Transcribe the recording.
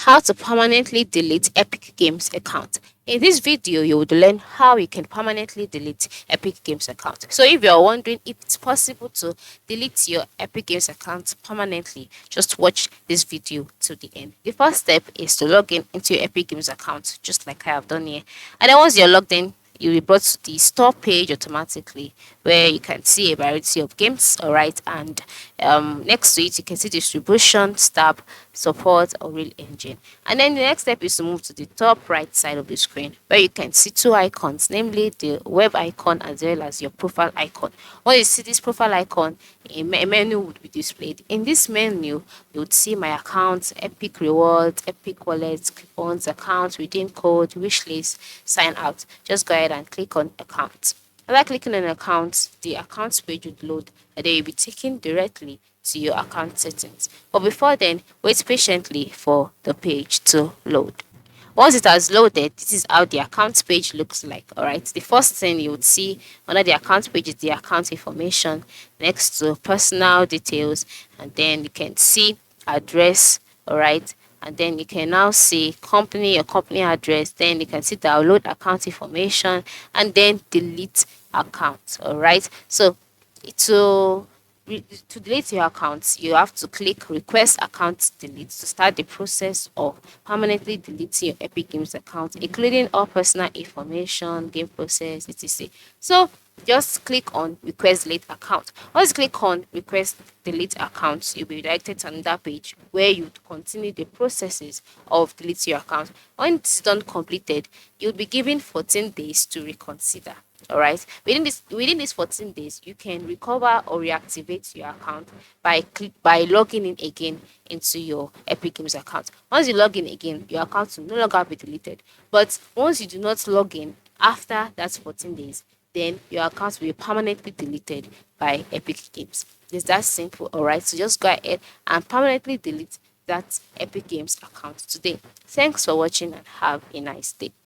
How to permanently delete Epic Games account. In this video, you would learn how you can permanently delete Epic Games account. So if you're wondering if it's possible to delete your Epic Games account permanently, just watch this video to the end. The first step is to log in into your Epic Games account, just like I have done here. And then once you're logged in, you'll be brought to the store page automatically where you can see a variety of games. All right, and next to it you can see distribution tab, support, or real engine. And then the next step is to move to the top right side of the screen where you can see two icons, namely the web icon as well as your profile icon. When you see this profile icon, a menu would be displayed. In this menu, you would see my accounts, Epic Rewards, Epic Wallets, coupons, accounts, redeem code, wishlist, sign out. Just go ahead and click on accounts. After clicking on accounts, the accounts page would load and then you'll be taken directly to your account settings. But before then, wait patiently for the page to load. Once it has loaded, this is how the account page looks like. All right, the first thing you would see under the account page is the account information next to personal details, and then you can see address. All right, and then you can now see company, your company address. Then you can see download account information and then delete account. All right, so to to delete your accounts, you have to click request account delete to start the process of permanently deleting your Epic Games account, including all personal information, game process, etc. So just click on request delete account. Once you click on request delete account, you'll be redirected to another page where you continue the processes of deleting your account. When it's done completed, you'll be given 14 days to reconsider. All right, within these 14 days you can recover or reactivate your account by logging in again into your Epic Games account. Once you log in again, your account will no longer be deleted. But once you do not log in after that 14 days, then your account will be permanently deleted by Epic Games. It's that simple. All right, so just go ahead and permanently delete that Epic Games account today. Thanks for watching and have a nice day.